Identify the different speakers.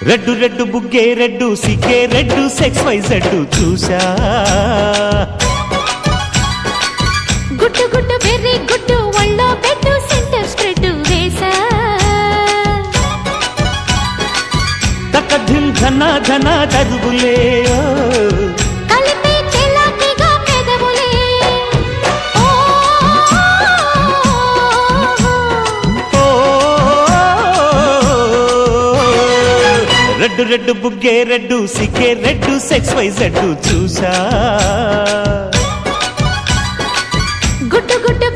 Speaker 1: red red బుగ్గే red సిగ్గే red sex Y Z చూసా
Speaker 2: గుట్టు గుట్టు వెర్రి గుట్టు ఒళ్ళో పెట్టు సెంటర్ స్ప్రెడ్ వేసా
Speaker 1: తక ధిమ్ ధన ధన దరువులే
Speaker 2: కలిపే చెలాకిగా పెదవులే
Speaker 1: రెడ్డు రెడ్డు బుగ్గే రెడ్డు సిగ్గే రెడ్డు సెక్స్ వై జెడ్డు చూసా
Speaker 2: గుట్టు గుట్టు